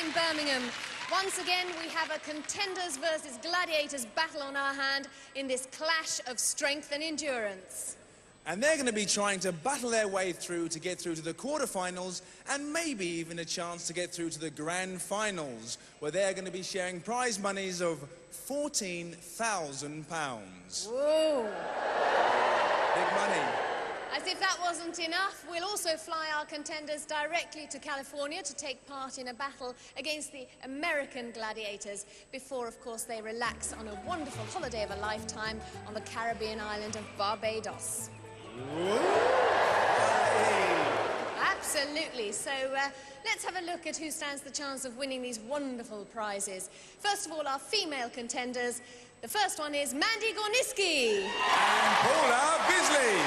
from Birmingham. Once again, we have a contenders versus gladiators battle on our hand in this clash of strength and endurance. And they're going to be trying to battle their way through to get through to the quarterfinals and maybe even a chance to get through to the grand finals, where they're going to be sharing prize monies of £14,000. Whoa! Big money. As if that wasn't enough, we'll also fly our contenders directly to California to take part in a battle against the American gladiators before, of course, they relax on a wonderful holiday of a lifetime on the Caribbean island of Barbados. Absolutely. So let's have a look at who stands the chance of winning these wonderful prizes. First of all, our female contenders. The first one is Mandy Gorniski. And Paula Bisley.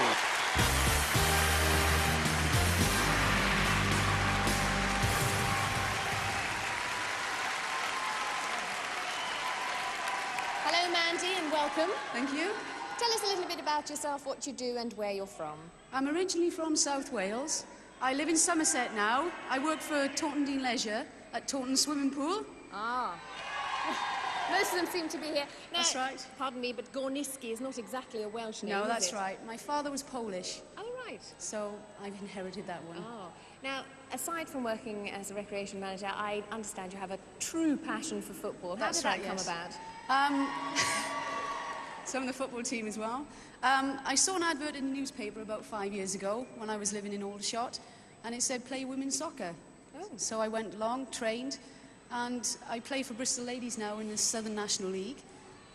Hello, Mandy, and welcome. Thank you. Tell us a little bit about yourself, what you do and where you're from. I'm originally from South Wales. I live in Somerset now. I work for Taunton Dean Leisure at Taunton Swimming Pool. Ah. Most of them seem to be here. Now, that's right. Pardon me, but Gorniski is not exactly a Welsh name, No, is that's it? right. My father was Polish. Oh, right. So I've inherited that one. Oh. Now, aside from working as a recreation manager, I understand you have a true passion for football. How did that come about? Some of the football team as well. I saw an advert in the newspaper about 5 years ago when I was living in Aldershot, and it said play women's soccer. Oh. So I went along, trained, and I play for Bristol Ladies now in the Southern National League.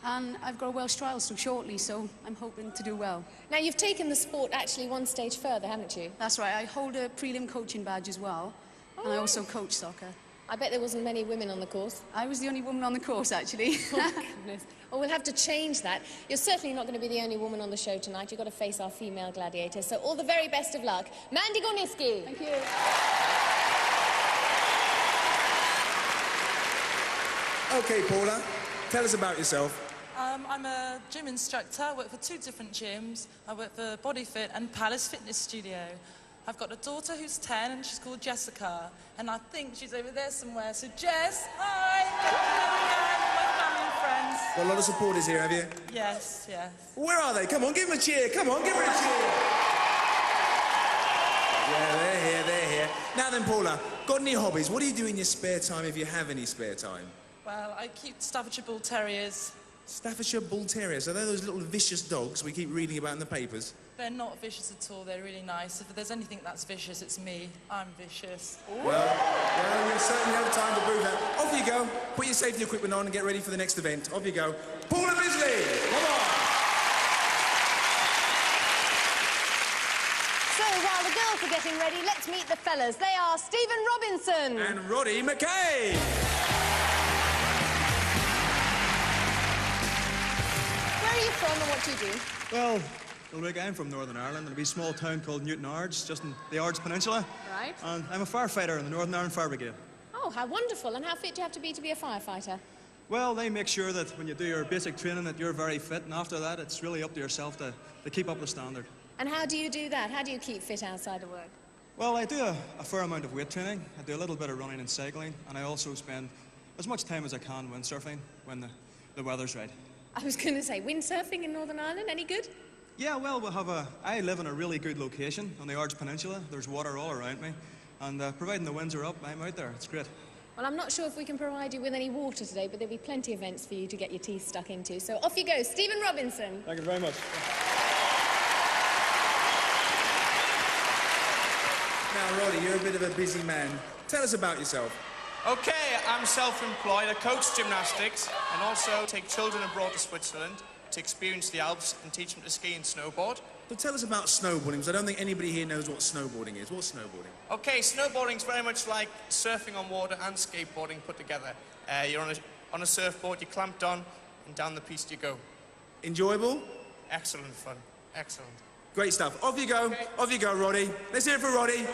And I've got a Welsh trial so shortly, so I'm hoping to do well. Now, you've taken the sport actually one stage further, haven't you? That's right. I hold a prelim coaching badge as well, and I also coach soccer. I bet there wasn't many women on the course. I was the only woman on the course, actually. Oh, goodness. Well, we'll have to change that. You're certainly not going to be the only woman on the show tonight. You've got to face our female gladiators. So all the very best of luck. Mandy Gorniski. Thank you. OK, Paula, tell us about yourself. I'm a gym instructor. I work for 2 different gyms. I work for BodyFit and Palace Fitness Studio. I've got a daughter who's 10 and she's called Jessica, and I think she's over there somewhere. So Jess, hi! My family and friends. Got a lot of supporters here, have you? Yes, yes. Where are they? Come on, give them a cheer. Come on, give them a cheer. Yeah, they're here. Now then, Paula, got any hobbies? What do you do in your spare time, if you have any spare time? Well, I keep Staffordshire Bull Terriers. Staffordshire Bull Terriers, are they those little vicious dogs we keep reading about in the papers? They're not vicious at all. They're really nice. If there's anything that's vicious, it's me. I'm vicious. Well, you certainly have time to prove that. Off you go. Put your safety equipment on and get ready for the next event. Off you go. Paula Bisley, come on. So while the girls are getting ready, let's meet the fellas. They are Stephen Robinson. And Roddy McKay. Where are you from and what do you do? Well, Ulrich, I'm from Northern Ireland, in a wee small town called Newton Ards, just in the Ards Peninsula. Right. And I'm a firefighter in the Northern Ireland Fire Brigade. Oh, how wonderful. And how fit do you have to be a firefighter? Well, they make sure that when you do your basic training that you're very fit, and after that it's really up to yourself to keep up the standard. And how do you do that? How do you keep fit outside of work? Well, I do a fair amount of weight training. I do a little bit of running and cycling, and I also spend as much time as I can windsurfing when the weather's right. I was going to say, windsurfing in Northern Ireland, any good? Yeah, well, I live in a really good location on the Ards Peninsula. There's water all around me, and providing the winds are up, I'm out there. It's great. Well, I'm not sure if we can provide you with any water today, but there'll be plenty of events for you to get your teeth stuck into. So off you go, Stephen Robinson. Thank you very much. Now, Roddy, you're a bit of a busy man. Tell us about yourself. Okay, I'm self-employed. I coach gymnastics and also take children abroad to Switzerland to experience the Alps and teach them to ski and snowboard. But tell us about snowboarding, because I don't think anybody here knows what snowboarding is. What's snowboarding? Okay, snowboarding's very much like surfing on water and skateboarding put together. You're on a surfboard, you're clamped on, and down the piste you go. Enjoyable? Excellent fun. Excellent. Great stuff. Off you go. Okay. Off you go, Roddy. Let's hear it for Roddy.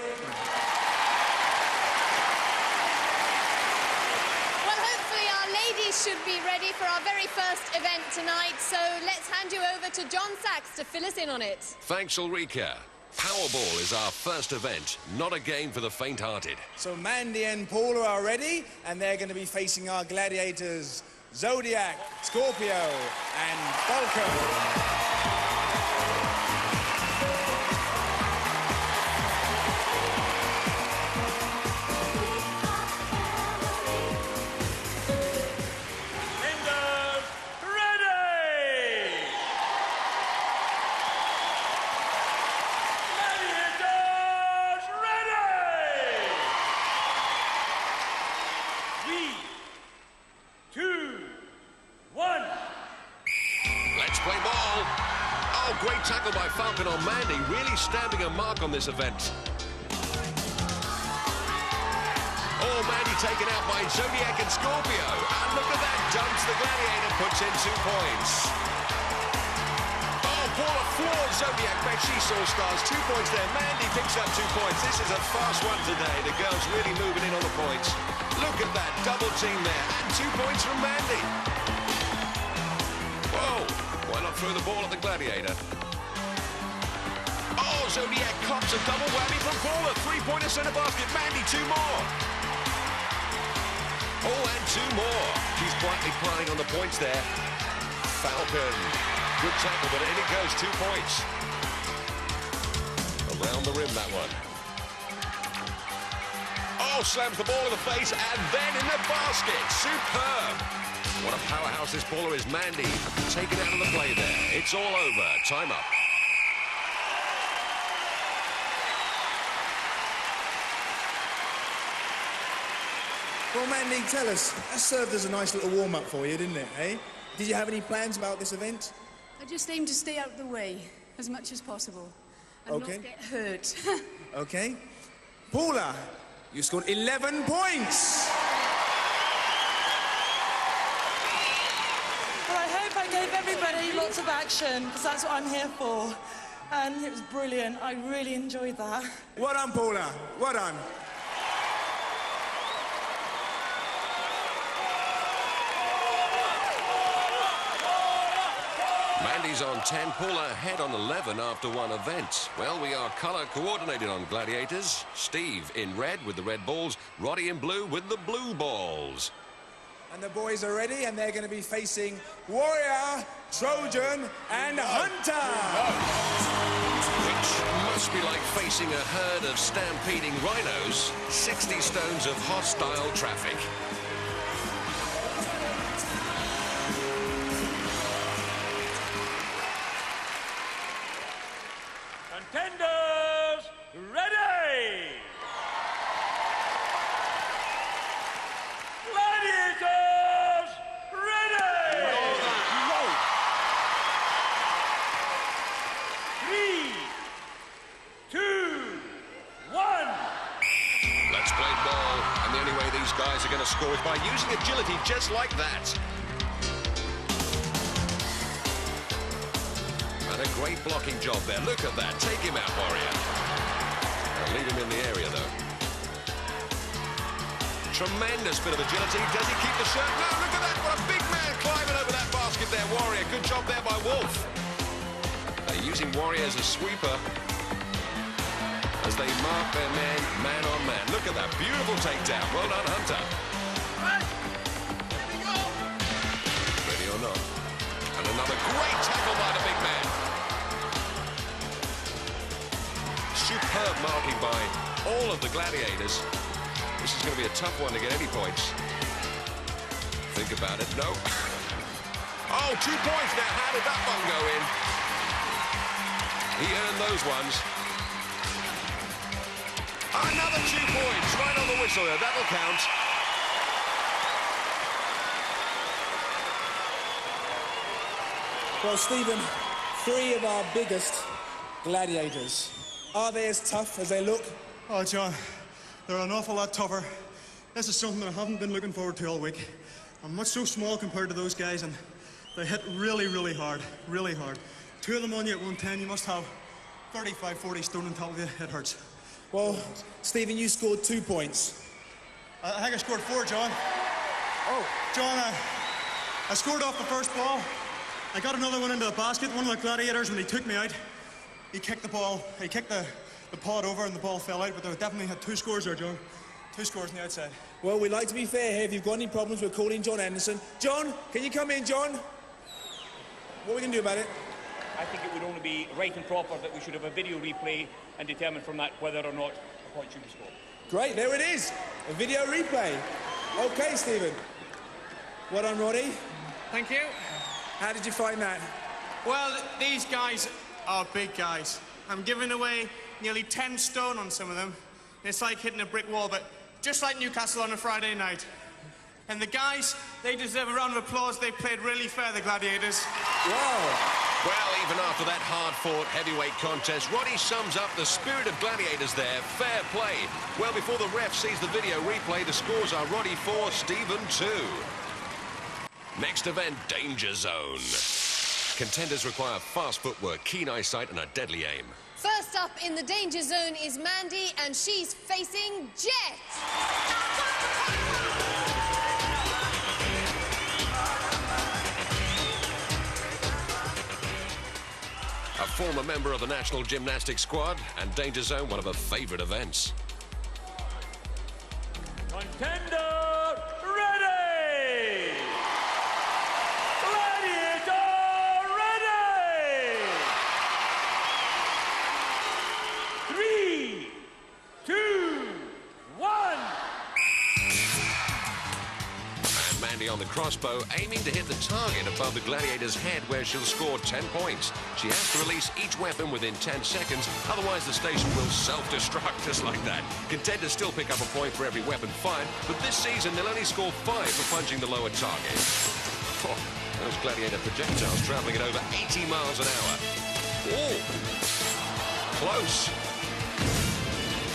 Should be ready for our very first event tonight, so let's hand you over to John Sachs to fill us in on it. Thanks, Ulrika. Powerball is our first event, not a game for the faint-hearted. So Mandy and Paula are ready, and they're going to be facing our gladiators, Zodiac, Scorpio, and Falcon. Great tackle by Falcon on Mandy, really stamping a mark on this event. Oh, Mandy taken out by Zodiac and Scorpio. And look at that, dumps the Gladiator, puts in 2 points. Oh, Paula floored Zodiac, bet she saw stars. 2 points there. Mandy picks up 2 points. This is a fast one today. The girls really moving in on the points. Look at that, double team there. And 2 points from Mandy. Whoa, why not throw the ball at the Gladiator? Oh, Zodiac cops a double whammy from Paula. 3-pointer centre basket. Mandy, 2 more. Oh, and 2 more. She's quietly piling on the points there. Falcon. Good tackle, but in it goes. 2 points. Around the rim, that one. Oh, slams the ball in the face, and then in the basket. Superb. What a powerhouse this Paula is. Mandy taken out of the play there. It's all over. Time up. Well, Mandy, tell us, that served as a nice little warm-up for you, didn't it, eh? Did you have any plans about this event? I just aim to stay out of the way as much as possible and not get hurt. Okay. Paula, you scored 11 points. Well, I hope I gave everybody lots of action, because that's what I'm here for. And it was brilliant. I really enjoyed that. Well done, Paula. Well done. Mandy's on 10, Paula ahead on 11 after one event. Well, we are colour coordinated on Gladiators. Steve in red with the red balls, Roddy in blue with the blue balls. And the boys are ready, and they're going to be facing Warrior, Trojan, and Hunter. Which must be like facing a herd of stampeding rhinos, 60 stones of hostile traffic. Contenders, ready! Gladiators, ready! Whoa. 3, 2, 1. Let's play ball, and the only way these guys are going to score is by using agility just like that. And a great blocking job there. Look at that. Take him out, Warrior. I'll leave him in the area, though. Tremendous bit of agility. Does he keep the shirt? No, look at that. What a big man climbing over that basket there, Warrior. Good job there by Wolf. They're using Warrior as a sweeper as they mark their men, man on man. Look at that. Beautiful takedown. Well done, Hunter. Ready or not. And another great tackle by the big man. Superb marking by all of the Gladiators. This is going to be a tough one to get any points. Think about it. No. Oh, 2 points now. How did that one go in? He earned those ones. Another 2 points. Right on the whistle there. That'll count. Well, Stephen, 3 of our biggest gladiators. Are they as tough as they look? Oh, John, they're an awful lot tougher. This is something I haven't been looking forward to all week. I'm much so small compared to those guys, and they hit really, really hard, really hard. 2 of them on you at 110, you must have 35, 40 stone on top of you. It hurts. Well, Stephen, you scored 2 points. I think I scored 4, John. Oh. John, I scored off the first ball. I got another one into the basket, one of the Gladiators, when he took me out. he kicked the ball, he kicked the pod over and the ball fell out, but they definitely had 2 scores there, John. 2 scores on the outside. Well, we'd like to be fair here. If you've got any problems, we're calling John Anderson. John, can you come in, John? What are we going to do about it? I think it would only be right and proper that we should have a video replay and determine from that whether or not a point should be scored. Great, there it is. A video replay. OK, Stephen. Well done, Roddy. Thank you. How did you find that? Well, these guys are big guys. I'm giving away nearly 10 stone on some of them. It's like hitting a brick wall, but just like Newcastle on a Friday night. And the guys, they deserve a round of applause. They played really fair, the Gladiators. Wow. Well, even after that hard-fought heavyweight contest, Roddy sums up the spirit of Gladiators there. Fair play. Well, before the ref sees the video replay, the scores are Roddy 4, Stephen 2. Next event, Danger Zone. Contenders require fast footwork, keen eyesight and a deadly aim. First up in the danger zone is Mandy, and she's facing Jet. A former member of the national gymnastics squad, and Danger Zone one of her favourite events. Contender, ready! Gladiator, ready! 3, 2, 1. And Mandy on the crossbow, aiming to hit the target above the Gladiator's head where she'll score 10 points. She has to release each weapon within 10 seconds, otherwise the station will self-destruct just like that. Contenders still pick up a point for every weapon fired, but this season they'll only score 5 for punching the lower target. Oh, those Gladiator projectiles travelling at over 80 miles an hour. Oh, close.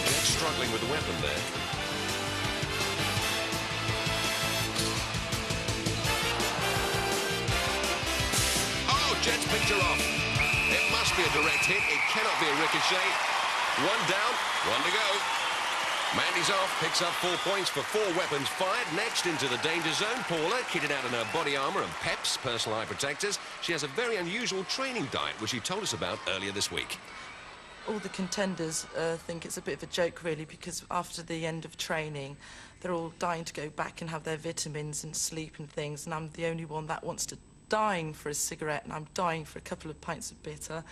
Jet's struggling with the weapon there. Jet's picked her off. It must be a direct hit. It cannot be a ricochet. 1 down, 1 to go. Mandy's off, picks up 4 points for 4 weapons fired. Next into the danger zone, Paula, kitted out in her body armour and PEPs, personal eye protectors. She has a very unusual training diet, which she told us about earlier this week. All the contenders think it's a bit of a joke, really, because after the end of training, they're all dying to go back and have their vitamins and sleep and things, and I'm the only one that wants to dying for a cigarette, and I'm dying for a couple of pints of bitter.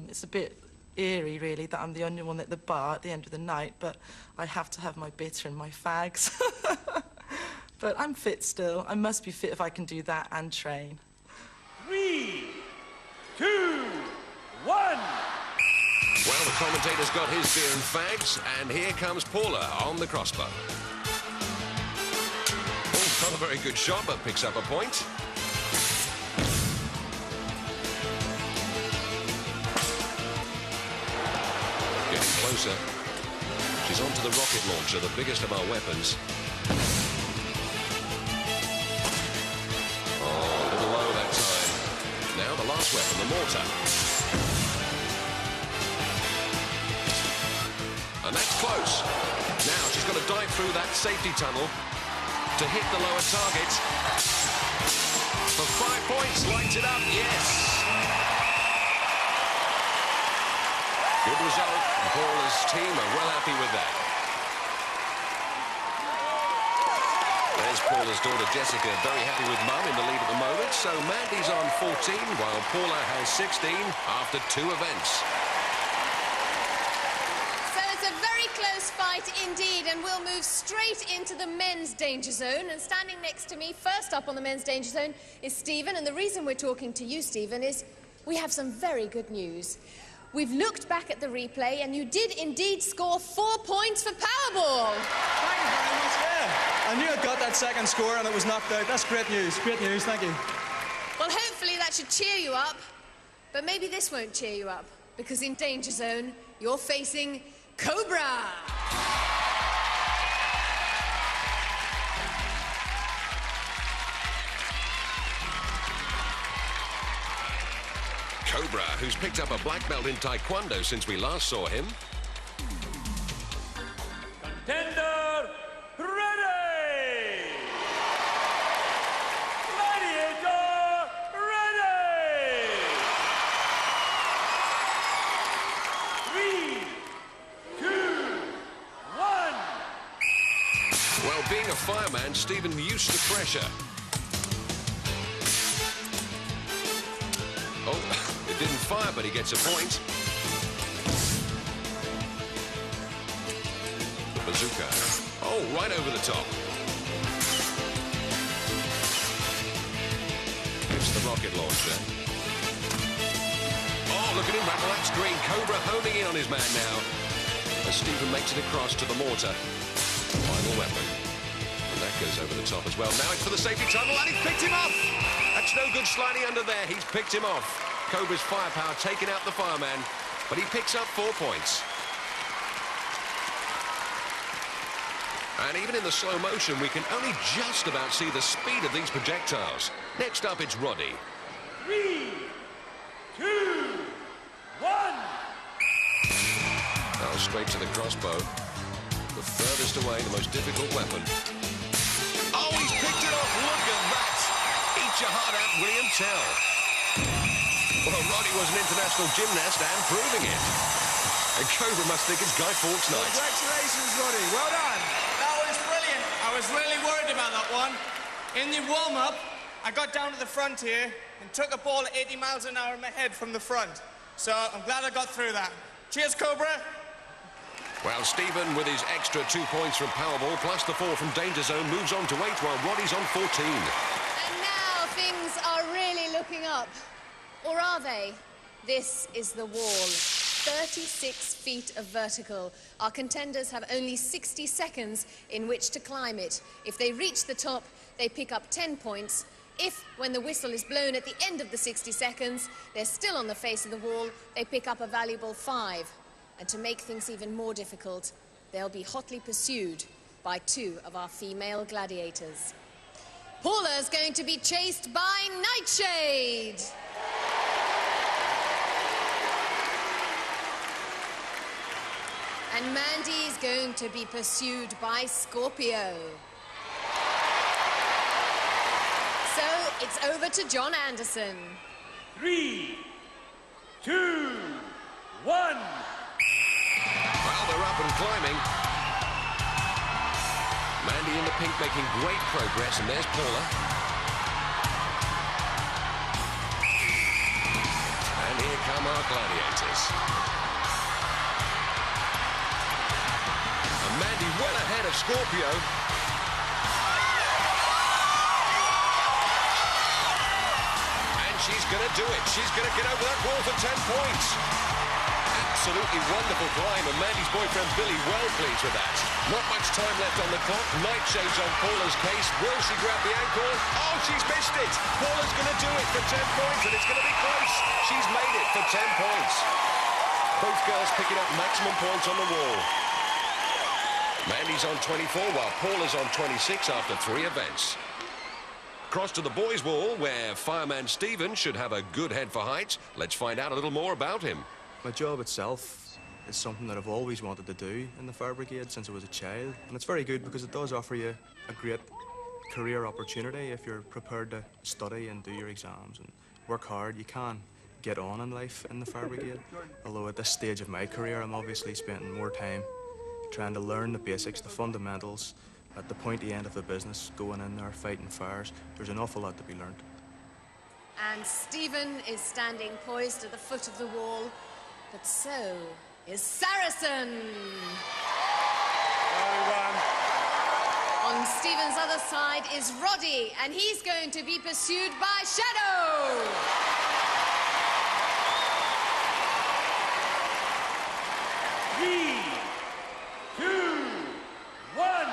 It's a bit eerie, really, that I'm the only one at the bar at the end of the night, but I have to have my bitter and my fags. But I'm fit still. I must be fit if I can do that and train. 3, 2, 1. Well, the commentator's got his beer and fags, and here comes Paula on the crossbow. Oh, not a very good shot, but picks up a point. Getting closer. She's onto the rocket launcher, the biggest of our weapons. Oh, a little low that time. Now the last weapon, the mortar. And that's close. Now she's got to dive through that safety tunnel to hit the lower target. For 5 points, lights it up, yes. Good result. Paula's team are well happy with that. There's Paula's daughter Jessica, very happy with Mum in the lead at the moment. So Mandy's on 14, while Paula has 16 after 2 events. So it's a very close fight indeed, and we'll move straight into the men's danger zone. And standing next to me, first up on the men's danger zone, is Stephen. And the reason we're talking to you, Stephen, is we have some very good news. We've looked back at the replay, and you did indeed score 4 points for Powerball. Thank you very much, yeah. I knew I'd got that second score and it was knocked out. That's great news, thank you. Well, hopefully that should cheer you up, but maybe this won't cheer you up, because in Danger Zone, you're facing Cobra. Cobra, who's picked up a black belt in Taekwondo since we last saw him. Contender, ready! Gladiator, ready! Being a fireman, Stephen used to pressure. Oh, it didn't fire, but he gets a point. The bazooka. Oh, right over the top. It's the rocket launcher. Oh, look at him rattle that screen. Cobra homing in on his man now. As Stephen makes it across to the mortar. Final weapon. And that goes over the top as well. Now it's for the safety tunnel, and he's picked him off! That's no good sliding under there. He's picked him off. Cobra's firepower taking out the fireman, but he picks up 4 points. And even in the slow motion, we can only just about see the speed of these projectiles. Next up, it's Roddy. 3, 2, 1. Now straight to the crossbow. The furthest away, the most difficult weapon. Oh, he's picked it off. Look at that. Eat your heart out, William Tell. Well, Roddy was an international gymnast and proving it. And Cobra must think it's Guy Fawkes night. Congratulations, Roddy. Well done. That was brilliant. I was really worried about that one. In the warm-up, I got down to the front here and took a ball at 80 miles an hour in my head from the front. So I'm glad I got through that. Cheers, Cobra. Well, Stephen, with his extra 2 points from Powerball, plus the 4 from Danger Zone, moves on to 8, while Roddy's on 14. And now things are really looking up. Or are they? This is the wall. 36 feet of vertical. Our contenders have only 60 seconds in which to climb it. If they reach the top, they pick up 10 points. If, when the whistle is blown at the end of the 60 seconds, they're still on the face of the wall, they pick up a valuable 5. And to make things even more difficult, they'll be hotly pursued by 2 of our female gladiators. Paula's going to be chased by Nightshade. And Mandy's going to be pursued by Scorpio. So it's over to John Anderson. 3, 2, 1. Well, they're up and climbing. Mandy in the pink making great progress, and there's Paula. And here come our gladiators. And Mandy well ahead of Scorpio. And she's going to do it. She's going to get over that wall for 10 points. Absolutely wonderful climb, and Mandy's boyfriend Billy well pleased with that. Not much time left on the clock. Nightshade's on Paula's case. Will she grab the ankle? Oh, she's missed it. Paula's going to do it for 10 points, and it's going to be close. She's made it for 10 points. Both girls picking up maximum points on the wall. Mandy's on 24, while Paula's on 26 after 3 events. Cross to the boys' wall, where fireman Stephen should have a good head for height. Let's find out a little more about him. My job itself is something that I've always wanted to do in the fire brigade since I was a child. And it's very good because it does offer you a great career opportunity if you're prepared to study and do your exams and work hard. You can get on in life in the fire brigade. Although at this stage of my career, I'm obviously spending more time trying to learn the basics, the fundamentals, at the pointy end of the business, going in there, fighting fires. There's an awful lot to be learned. And Stephen is standing poised at the foot of the wall. But so is Saracen. On Stephen's other side is Roddy, and he's going to be pursued by Shadow. Three, 2, 1.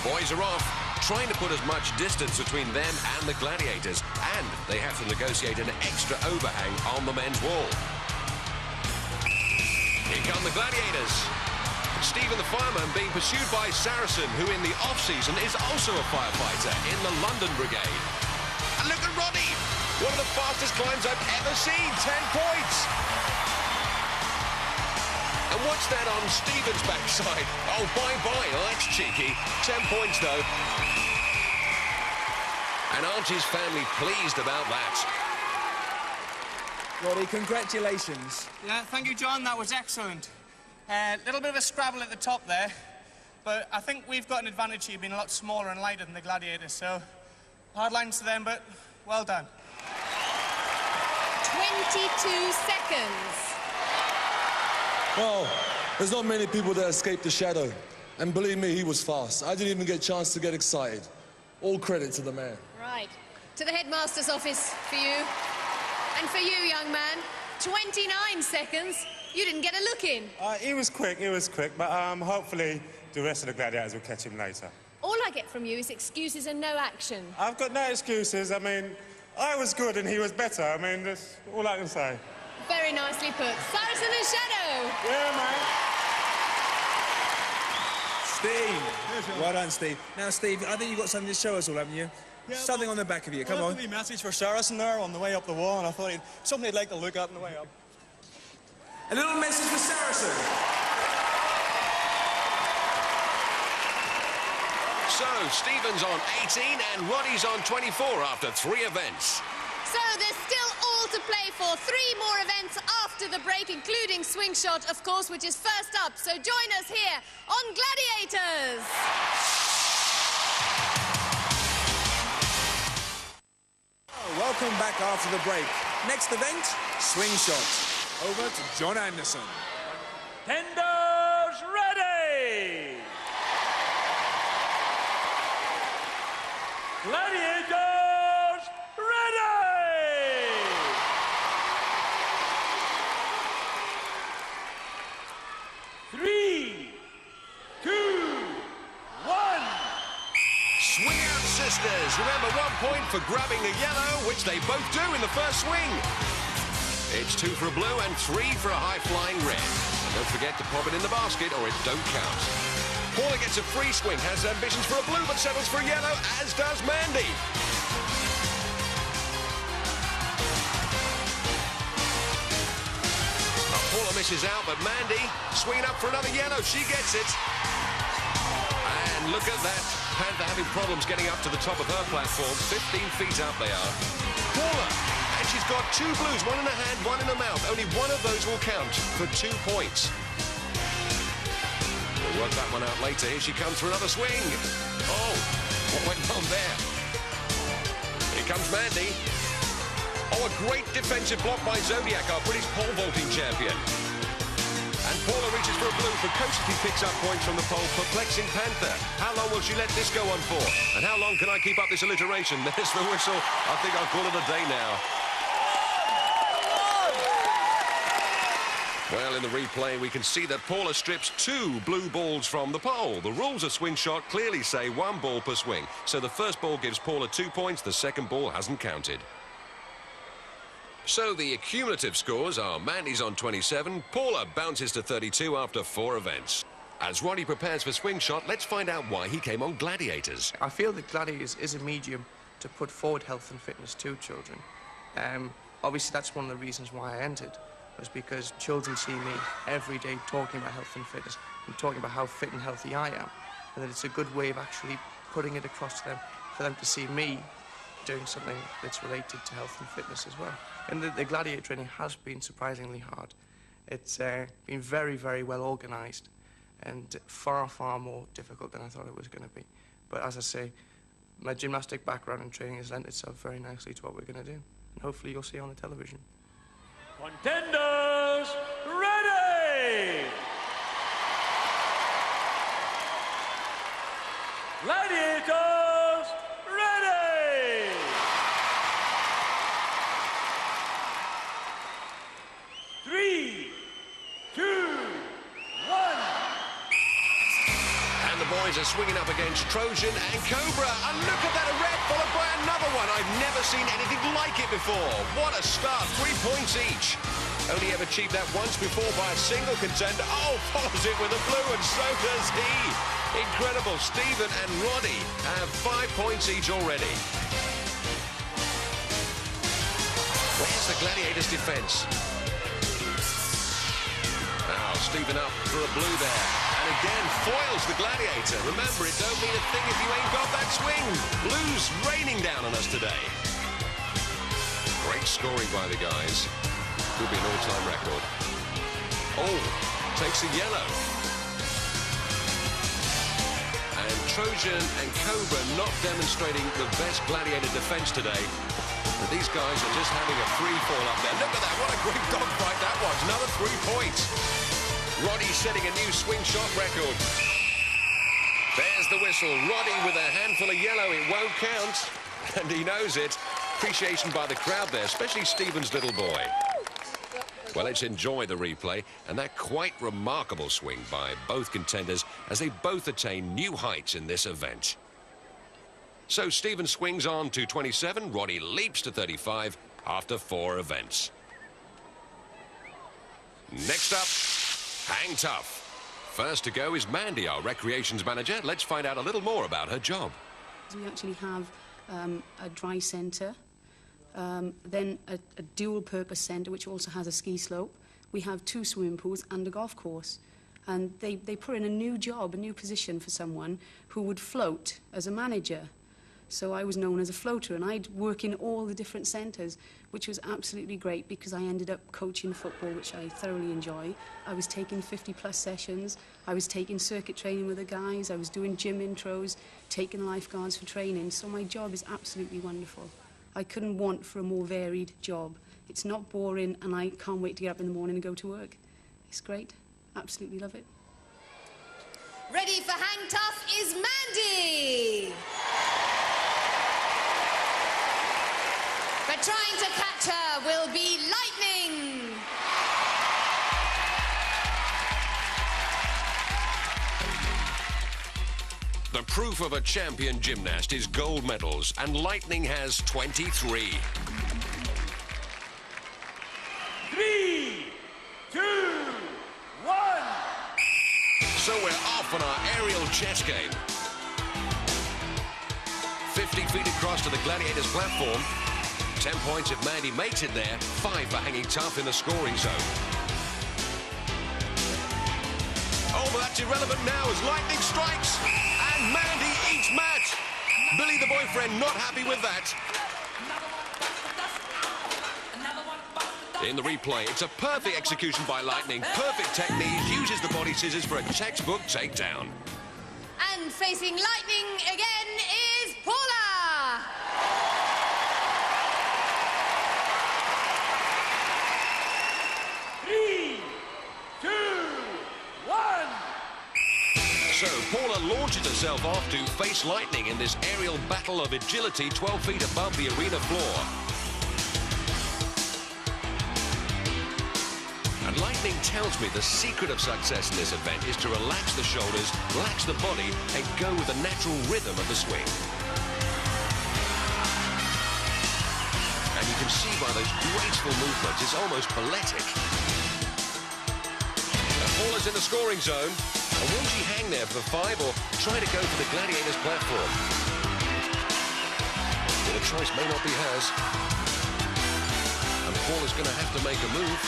Boys are off, trying to put as much distance between them and the gladiators, and they have to negotiate an extra overhang on the men's wall. Here come the gladiators. Stephen the fireman being pursued by Saracen, who in the off-season is also a firefighter in the London Brigade. And look at Roddy, one of the fastest climbs I've ever seen, 10 points. And what's that on Stephen's backside? Oh, bye-bye, oh, that's cheeky. 10 points, though. And aren't his family pleased about that? Roddy, congratulations. Yeah, thank you, John. That was excellent. A little bit of a scrabble at the top there. but I think we've got an advantage here being a lot smaller and lighter than the Gladiators, so hard lines to them, but well done. 22 seconds. Well, there's not many people that escape the shadow. And believe me, he was fast. I didn't even get a chance to get excited. All credit to the man. Right. To the headmaster's office for you. And for you, young man, 29 seconds. You didn't get a look in. He was quick, but hopefully the rest of the Gladiators will catch him later. All I get from you is excuses and no action. I've got no excuses. I mean, I was good and he was better. I mean, that's all I can say. Very nicely put. Saracen and Shadow. Yeah, mate. Steve. Well done, Steve. Now, Steve, I think you've got something to show us all, haven't you? Yeah, something on the back of you. Come on. A wee message for Saracen there on the way up the wall, and I thought something he'd like to look at on the way up. A little message for Saracen. So, Stephen's on 18 and Roddy's on 24 after 3 events. So there's still all to play for. 3 more events after the break, including swing shot, of course, which is first up. So join us here on Gladiators. Welcome back after the break. Next event, swing shot. Over to John Anderson. Contenders ready! Gladiators ready! Three, 2, 1. Swing out, sisters. Remember, 1 point for grabbing the yellow, which they both do in the first swing. It's 2 for a blue and 3 for a high-flying red. And don't forget to pop it in the basket or it don't count. Paula gets a free swing, has ambitions for a blue, but settles for a yellow, as does Mandy. Paula misses out, but Mandy swinging up for another yellow. She gets it. And look at that. Panther having problems getting up to the top of her platform. 15 feet up they are. Paula. And she's got 2 blues, 1 in her hand, 1 in her mouth. Only one of those will count for 2 points. We'll work that one out later. Here she comes for another swing. Oh, what went on there? Here comes Mandy. Oh, a great defensive block by Zodiac, our British pole vaulting champion. And Paula reaches for a blue. Precocity picks up points from the pole, perplexing Panther. How long will she let this go on for? And how long can I keep up this alliteration? There's the whistle. I think I'll call it a day now. Well, in the replay, we can see that Paula strips 2 blue balls from the pole. The rules of swing shot clearly say 1 ball per swing. So the first ball gives Paula 2 points, the second ball hasn't counted. So the accumulative scores are Mandy's on 27, Paula bounces to 32 after 4 events. As Roddy prepares for swing shot, let's find out why he came on Gladiators. I feel that Gladiators is a medium to put forward health and fitness to children. Obviously, that's one of the reasons why I entered, was because children see me every day talking about health and fitness and talking about how fit and healthy I am, and that it's a good way of actually putting it across to them, for them to see me doing something that's related to health and fitness as well. And the Gladiator training has been surprisingly hard. It's been very, very well organised and far, far more difficult than I thought it was going to be. But as I say, my gymnastic background and training has lent itself very nicely to what we're going to do. And hopefully you'll see on the television. Contenders ready! Gladiators ready! Three, 2, 1. And the boys are swinging up against Trojan and Cobra. And look at that, a red followed by another one. I've never seen anything like it before. What a start, 3 points each. Only ever achieved that once before by a single contender. Oh, follows it with a blue, and so does he. Incredible. Stephen and Roddy have 5 points each already. Where's the Gladiators' defence? Now, Stephen up for a blue there. And again, foils the Gladiator. Remember, it don't mean a thing if you ain't got that swing. Blues raining down on us today. Great scoring by the guys. Could be an all-time record. Oh, takes a yellow. Trojan and Cobra not demonstrating the best Gladiator defense today. But these guys are just having a free-fall up there. Look at that, what a great dogfight that was. Another 3 points. Roddy setting a new swing shot record. There's the whistle. Roddy with a handful of yellow. It won't count. And he knows it. Appreciation by the crowd there, especially Stephen's little boy. Well, let's enjoy the replay and that quite remarkable swing by both contenders as they both attain new heights in this event. So Stephen swings on to 27. Roddy leaps to 35 after 4 events. Next up, hang tough. First to go is Mandy, our recreations manager. Let's find out a little more about her job. We actually have a dry centre, then a dual-purpose centre which also has a ski slope. We have 2 swimming pools and a golf course. And they put in a new job, a new position for someone who would float as a manager. So I was known as a floater, and I'd work in all the different centres, which was absolutely great because I ended up coaching football, which I thoroughly enjoy. I was taking 50-plus sessions. I was taking circuit training with the guys. I was doing gym intros, taking lifeguards for training. So my job is absolutely wonderful. I couldn't want for a more varied job. It's not boring, and I can't wait to get up in the morning and go to work. It's great. Absolutely love it. Ready for hang tough is Mandy. But trying to catch her will be Lightning. The proof of a champion gymnast is gold medals, and Lightning has 23. 3, 2, 1. So we're off on our aerial chess game. 50 feet across to the Gladiators platform. 10 points if Mandy makes it there. 5 for hanging tough in the scoring zone. Oh, but that's irrelevant now as Lightning strikes. And Mandy eats match. Billy, the boyfriend, not happy with that. In the replay, it's a perfect execution by Lightning. Perfect technique. Uses the body scissors for a textbook takedown. And facing Lightning again is Paula. So Paula launches herself off to face Lightning in this aerial battle of agility 12 feet above the arena floor. And Lightning tells me the secret of success in this event is to relax the shoulders, relax the body, and go with the natural rhythm of the swing. And you can see by those graceful movements, it's almost balletic. And Paula's in the scoring zone. And will she hang there for 5 or try to go for the Gladiators platform? Well, the choice may not be hers. And Paula's going to have to make a move.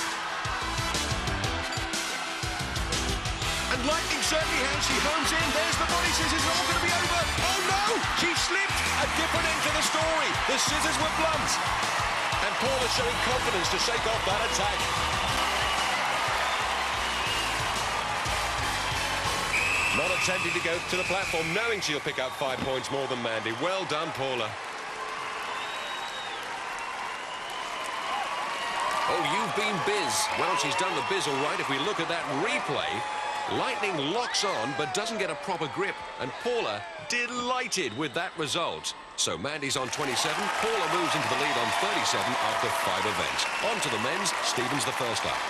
And Lightning certainly has. She homes in. There's the body scissors. It's all going to be over. Oh, no! She slipped. A different end to the story. The scissors were blunt. And Paula showing confidence to shake off that attack. Not attempting to go to the platform, knowing she'll pick up 5 points more than Mandy. Well done, Paula. Oh, you've been biz. Well, she's done the biz all right. If we look at that replay, Lightning locks on but doesn't get a proper grip. And Paula delighted with that result. So Mandy's on 27. Paula moves into the lead on 37 after 5 events. On to the men's. Stephen's the first up.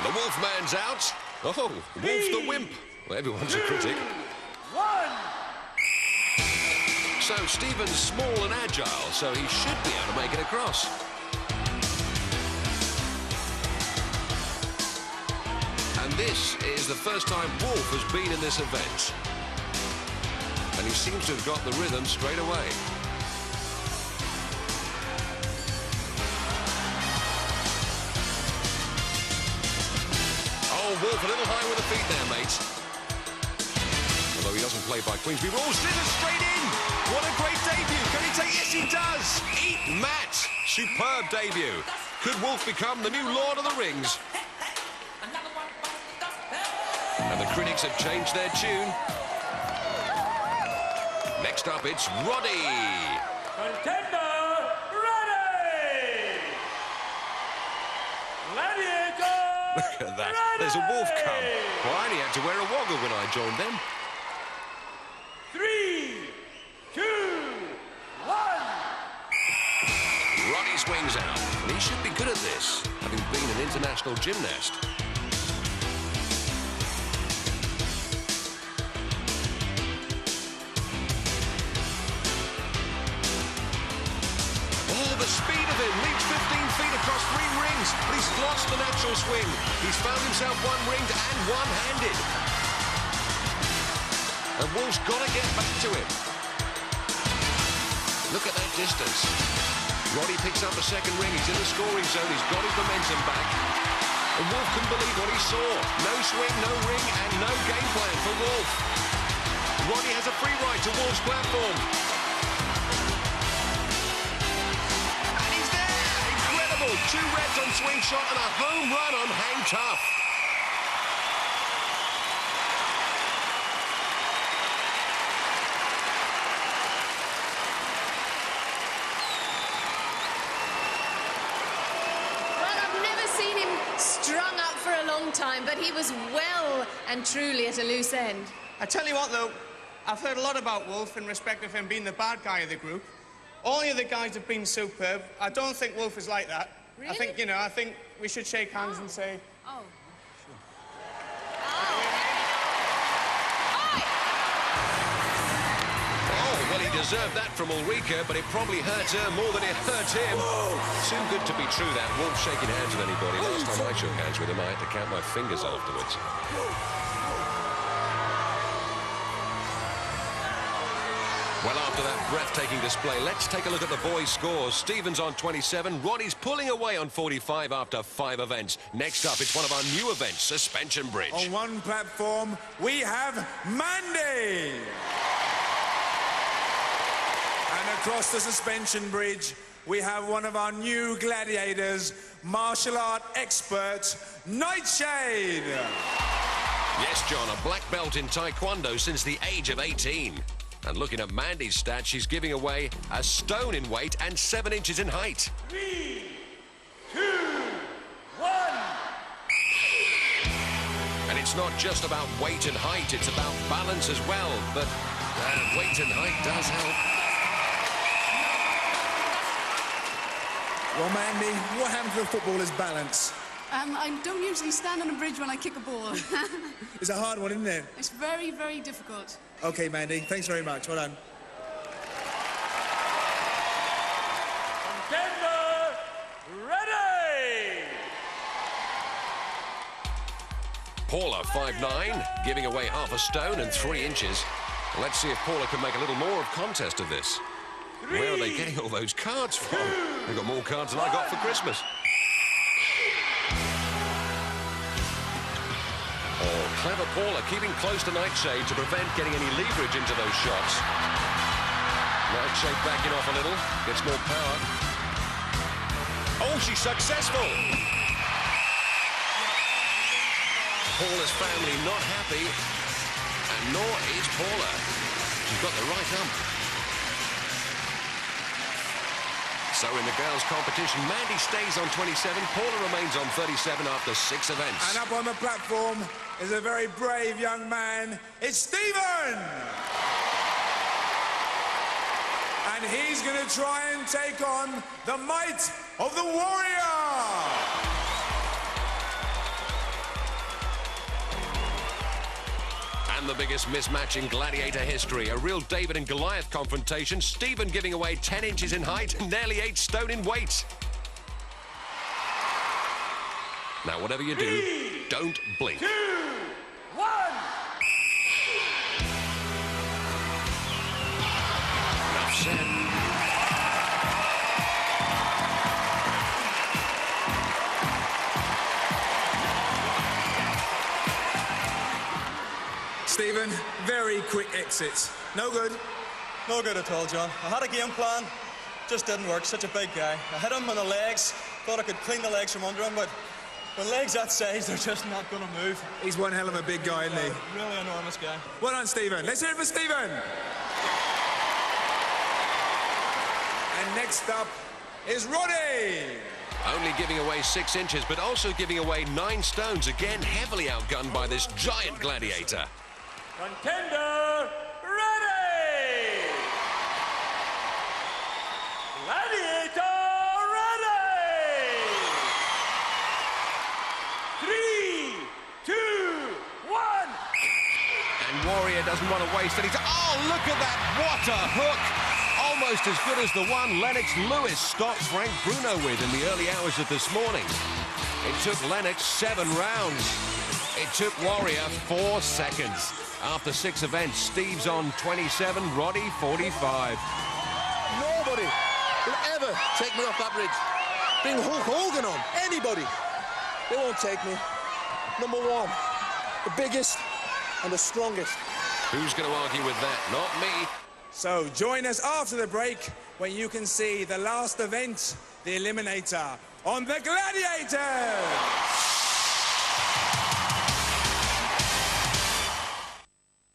The Wolfman's out. Oh, Wolf the Wimp. Well, everyone's a critic. 1. So Stephen's small and agile, so he should be able to make it across. And this is the first time Wolf has been in this event. And he seems to have got the rhythm straight away. Wolf a little high with the feet there, mate. Although he doesn't play by Queensby rules. Scissors straight in. What a great debut. Can he take yes, he does! Eat Matt! Superb debut. Could Wolf become the new Lord of the Rings? And the critics have changed their tune. Next up, it's Roddy. Contender, ready! Gladiator, Look at that. There's a wolf cub. Well, I only had to wear a woggle when I joined them. 3, 2, 1. Roddy swings out, and he should be good at this, having been an international gymnast. Oh, the speed of him! Leaps 15 feet across 3 rings, but he's lost the natural swing. He's found himself one-ringed and one-handed. And Wolf's got to get back to him. Look at that distance. Roddy picks up a second ring. He's in the scoring zone. He's got his momentum back. And Wolf couldn't believe what he saw. No swing, no ring, and no game plan for Wolf. Roddy has a free ride to Wolf's platform. And he's there! Incredible! 2 reds on swing shot and a home run on hang tough. Strung up for a long time, but he was well and truly at a loose end. I tell you what, though, I've heard a lot about Wolf in respect of him being the bad guy of the group. All the other guys have been superb. I don't think Wolf is like that. Really? I think we should shake hands and say... Oh. Well, he deserved that from Ulrika, but it probably hurt her more than it hurt him. Too good to be true, that. Wolf shaking hands with anybody. Last time I shook hands with him, I had to count my fingers afterwards. Well, after that breathtaking display, let's take a look at the boys' scores. Stephen's on 27. Roddy's pulling away on 45 after 5 events. Next up, it's one of our new events, Suspension Bridge. On one platform, we have Mandy. And across the suspension bridge, we have one of our new gladiators, martial art expert, Nightshade. Yes, John, a black belt in Taekwondo since the age of 18. And looking at Mandy's stats, she's giving away a stone in weight and 7 inches in height. 3, 2, 1. And it's not just about weight and height, it's about balance as well. But weight and height does help. Well, Mandy, what happened to the footballer's balance? I don't usually stand on a bridge when I kick a ball. It's a hard one, isn't it? It's very, very difficult. OK, Mandy, thanks very much. Well done. Contender, ready! Paula, 5'9", giving away half a stone and 3 inches. Let's see if Paula can make a little more of contest of this. Where are they getting all those cards from? They've got more cards than I got for Christmas. Oh, clever Paula, keeping close to Nightshade to prevent getting any leverage into those shots. Nightshade backing off a little, gets more power. Oh, she's successful! Paula's family not happy, and nor is Paula. She's got the right ump. So in the girls' competition, Mandy stays on 27, Paula remains on 37 after 6 events. And up on the platform is a very brave young man. It's Stephen! And he's going to try and take on the might of the warrior! And the biggest mismatch in Gladiator history. A real David and Goliath confrontation. Stephen giving away 10 inches in height and nearly 8 stone in weight. Now, whatever you do, don't blink. 2, 1. Enough said. Stephen, very quick exit. No good. No good at all, John. I had a game plan, just didn't work. Such a big guy. I hit him on the legs, thought I could clean the legs from under him, but when legs that size, they're just not going to move. He's one hell of a big guy, isn't he? Really enormous guy. Well done, Stephen. Let's hear it for Stephen. And next up is Roddy. Only giving away 6 inches, but also giving away 9 stones. Again, heavily outgunned by this giant gladiator. Contender, ready! Gladiator, ready! 3, 2, 1. And Warrior doesn't want to waste any time. Oh, look at that. What a hook. Almost as good as the one Lennox Lewis stopped Frank Bruno with in the early hours of this morning. It took Lennox 7 rounds. It took Warrior 4 seconds. After 6 events, Steve's on 27, Roddy 45. Nobody will ever take me off that bridge. Bring Hulk Hogan on, anybody. They won't take me. Number 1, the biggest and the strongest. Who's going to argue with that? Not me. So join us after the break when you can see the last event, the Eliminator, on the Gladiators.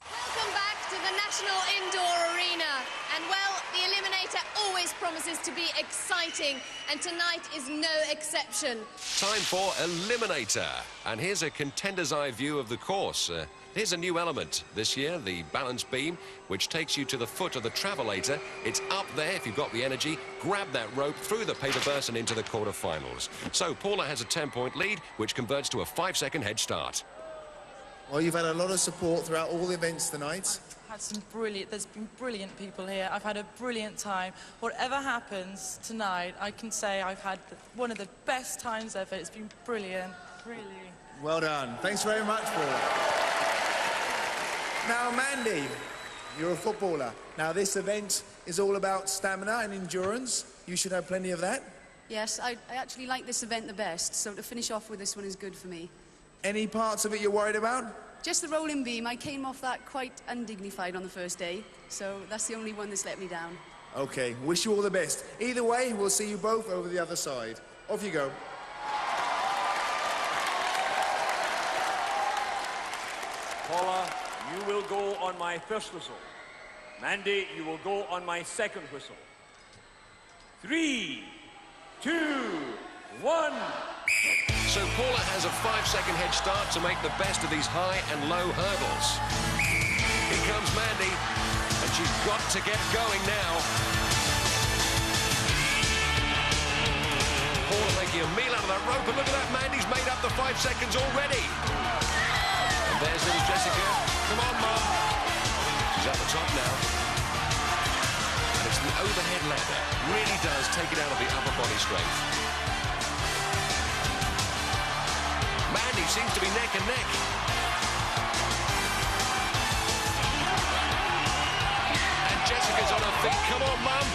Welcome back to the National Indoor Arena. And well, the Eliminator always promises to be exciting, and tonight is no exception. Time for Eliminator. And here's a contender's eye view of the course. Here's a new element this year, the balance beam, which takes you to the foot of the travelator. It's up there if you've got the energy. Grab that rope through the paper burst and into the quarterfinals. So Paula has a 10-point lead, which converts to a 5-second head start. Well, you've had a lot of support throughout all the events tonight. There's been brilliant people here. I've had a brilliant time. Whatever happens tonight, I can say I've had one of the best times ever. It's been brilliant, really. Well done. Thanks very much, Paula. Now, Mandy, you're a footballer. Now, this event is all about stamina and endurance. You should have plenty of that. Yes, I actually like this event the best, so to finish off with this one is good for me. Any parts of it you're worried about? Just the rolling beam. I came off that quite undignified on the first day, so that's the only one that's let me down. Okay, wish you all the best. Either way, we'll see you both over the other side. Off you go. Paula, you will go on my first whistle. Mandy, you will go on my second whistle. 3, 2, 1. So Paula has a 5-second head start to make the best of these high and low hurdles. Here comes Mandy, and she's got to get going now. Paula making a meal out of that rope, and look at that, Mandy's made up the 5 seconds already. And there's little Jessica. Come on, Mum. She's at the top now. And it's the overhead ladder. Really does take it out of the upper body strength. Mandy seems to be neck and neck. And Jessica's on her feet. Come on, Mum.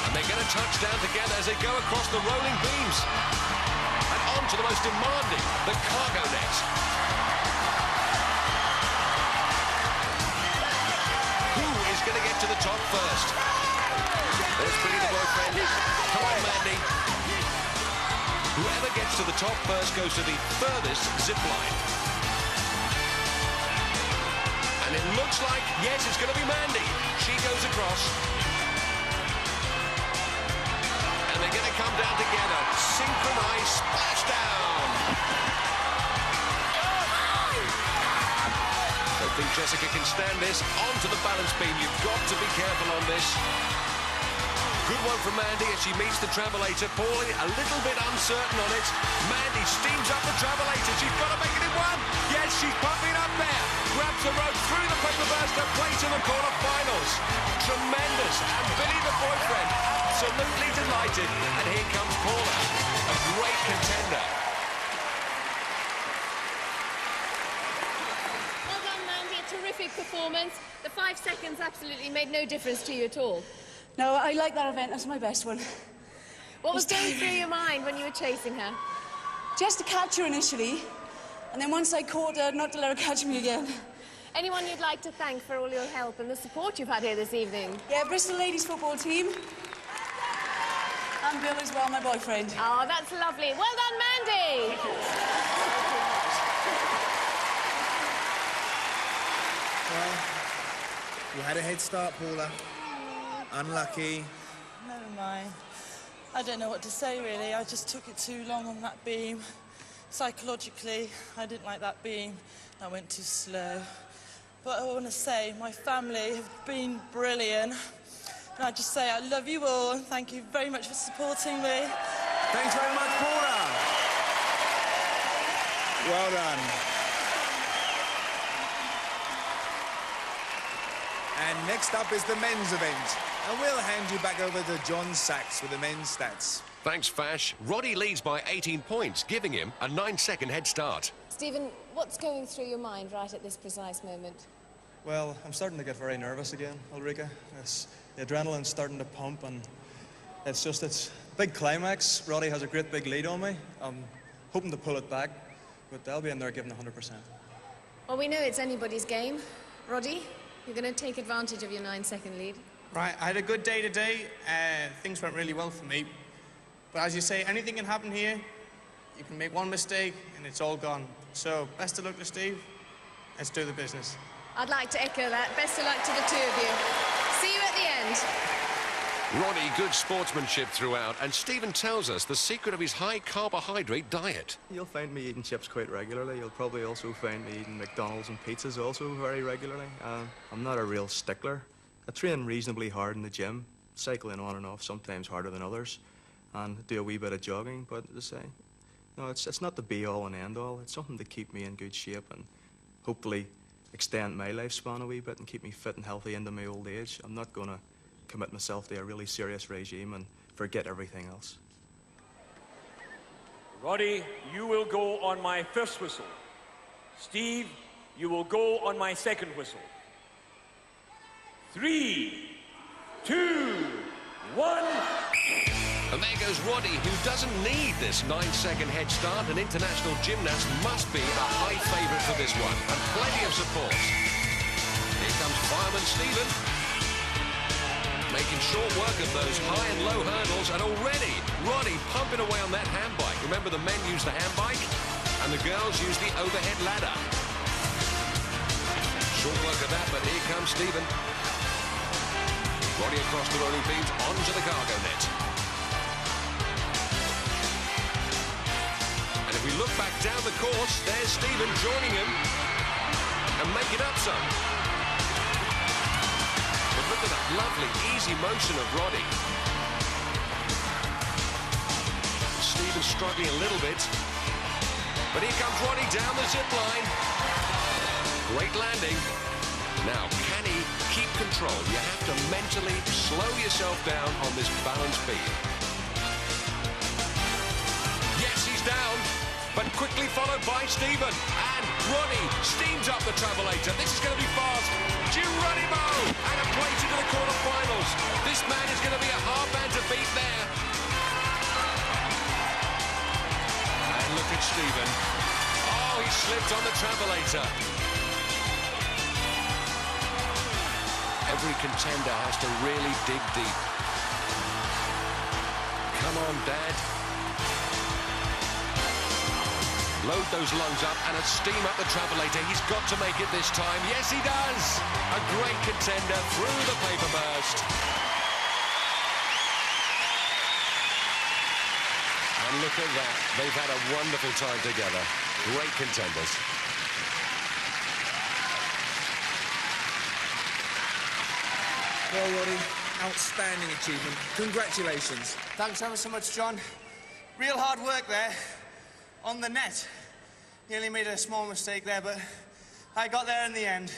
And they're going to touch down together as they go across the rolling beams. And on to the most demanding, the cargo net. Who is going to get to the top first? There's Billy the boyfriend. Come on, Mandy. Whoever gets to the top first goes to the furthest zip line. And it looks like, yes, it's going to be Mandy. She goes across. And they're going to come down together. Synchronized splashdown. I think Jessica can stand this. Onto the balance beam. You've got to be careful on this. Good one from Mandy as she meets the travelator. Paulie a little bit uncertain on it. Mandy steams up the travelator. She's got to make it in one. Yes, she's pumping up there. Grabs the rope through the paper burst and plays in the quarterfinals. Tremendous. And Billy the boyfriend absolutely delighted. And here comes Paula, a great contender. Well done, Mandy. A terrific performance. The 5 seconds absolutely made no difference to you at all. No, I like that event. That's my best one. What was going through your mind when you were chasing her? Just to catch her initially, and then once I caught her, not to let her catch me again. Anyone you'd like to thank for all your help and the support you've had here this evening? Yeah, Bristol ladies football team. And Bill as well, my boyfriend. Oh, that's lovely. Well done, Mandy. Well, you had a head start, Paula. Unlucky. Never mind. I don't know what to say, really. I just took it too long on that beam. Psychologically, I didn't like that beam. I went too slow. But I want to say, my family have been brilliant. And I just say I love you all and thank you very much for supporting me. Thanks very much, Paula. Well done. And next up is the men's event. And we'll hand you back over to John Sachs with the men's stats. Thanks, Fash. Roddy leads by 18 points, giving him a 9-second head start. Stephen, what's going through your mind right at this precise moment? Well, I'm starting to get very nervous again, Ulrika. The adrenaline's starting to pump, and it's big climax. Roddy has a great big lead on me. I'm hoping to pull it back, but they'll be in there giving 100%. Well, we know it's anybody's game. Roddy, you're going to take advantage of your 9-second lead. Right, I had a good day today. Things went really well for me. But as you say, anything can happen here. You can make one mistake, and it's all gone. So, best of luck to Steve. Let's do the business. I'd like to echo that. Best of luck to the two of you. See you at the end. Roddy, good sportsmanship throughout, and Stephen tells us the secret of his high-carbohydrate diet. You'll find me eating chips quite regularly. You'll probably also find me eating McDonald's and pizzas also very regularly. I'm not a real stickler. I train reasonably hard in the gym, cycling on and off, sometimes harder than others, and do a wee bit of jogging, but as I say, no, it's not the be-all and end-all. It's something to keep me in good shape and hopefully extend my lifespan a wee bit and keep me fit and healthy into my old age. I'm not going to commit myself to a really serious regime and forget everything else. Roddy, you will go on my first whistle. Steve, you will go on my second whistle. 3, 2, 1... And there goes Roddy, who doesn't need this 9-second head start. An international gymnast must be a high favourite for this one, and plenty of support. Here comes fireman Stephen, making short work of those high and low hurdles, and already Roddy pumping away on that hand bike. Remember, the men use the hand bike, and the girls use the overhead ladder. Short work of that, but here comes Stephen. Roddy across the rolling beams onto the cargo net. If we look back down the course, there's Stephen joining him and making up some. But look at that lovely, easy motion of Roddy. Stephen's struggling a little bit. But here comes Roddy down the zip line. Great landing. Now, can he keep control? You have to mentally slow yourself down on this balance beam. Yes, he's down. But quickly followed by Stephen. And Roddy steams up the travelator. This is going to be fast. Geronimo! And a place into the quarterfinals. This man is going to be a hard man to beat there. And look at Stephen. Oh, he slipped on the travelator. Every contender has to really dig deep. Come on, Dad. Load those lungs up and steam up the travelator. He's got to make it this time. Yes, he does. A great contender through the paper burst. And look at that. They've had a wonderful time together. Great contenders. Well, Roddy, outstanding achievement. Congratulations. Thanks ever so much, John. Real hard work there. On the net. Nearly made a small mistake there, but I got there in the end.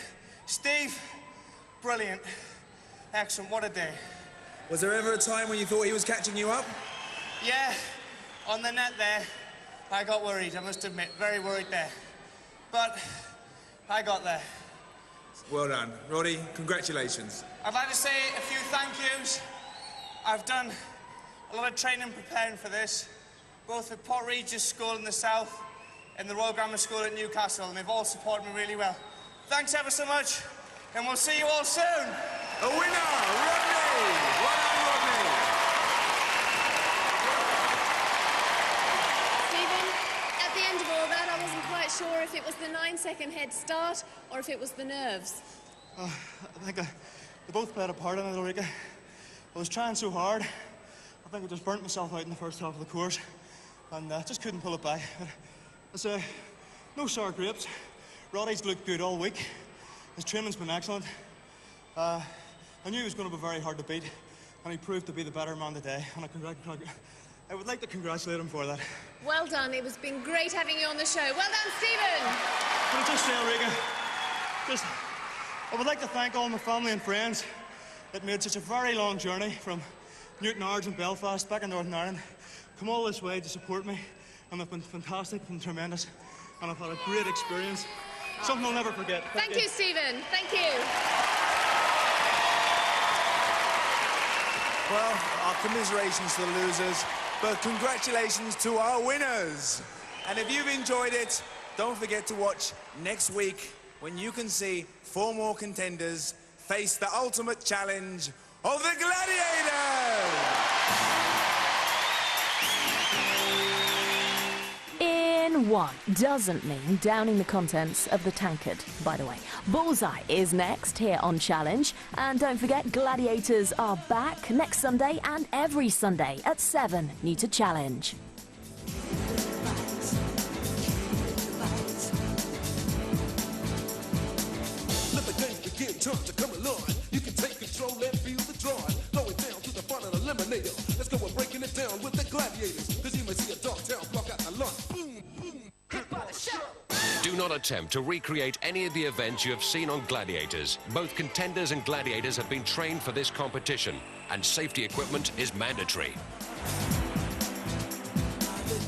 Steve, brilliant. Excellent, what a day. Was there ever a time when you thought he was catching you up? Yeah, on the net there, I got worried, I must admit. Very worried there. But I got there. Well done. Roddy, congratulations. I'd like to say a few thank yous. I've done a lot of training preparing for this, both at Port Regis School in the south and the Royal Grammar School at Newcastle, and they've all supported me really well. Thanks ever so much, and we'll see you all soon. A winner, Rodney! Well done, Rodney! Stephen, at the end of all that, I wasn't quite sure if it was the 9-second head start or if it was the nerves. I think they both played a part in it, Ulrika. I was trying so hard. I think I just burnt myself out in the first half of the course and just couldn't pull it back. It's no sour grapes. Roddy's looked good all week. His training's been excellent. I knew he was going to be very hard to beat, and he proved to be the better man today. And I would like to congratulate him for that. Well done. It has been great having you on the show. Well done, Stephen. Can I just say, Ulrika, I would like to thank all my family and friends that made such a very long journey from Newton Ards and Belfast back in Northern Ireland, come all this way to support me, and they've been fantastic and tremendous, and I've had a great experience. Something I'll never forget. Thank you, Stephen. Thank you. Well, our commiserations to the losers, but congratulations to our winners. And if you've enjoyed it, don't forget to watch next week when you can see 4 more contenders face the ultimate challenge of the Gladiators! In one doesn't mean downing the contents of the tankard, by the way. Bullseye is next here on Challenge. And don't forget, Gladiators are back next Sunday and every Sunday at 7, new to Challenge. Let the game begin, turn to come along. You can take control and feel the drawing. Going down to the front of the Eliminator. Let's go and breaking it down with the Gladiators. Cause you may see a dark town block out the lunch. Boom, boom, hit by the shot. Do not attempt to recreate any of the events you have seen on Gladiators. Both contenders and gladiators have been trained for this competition, and safety equipment is mandatory. The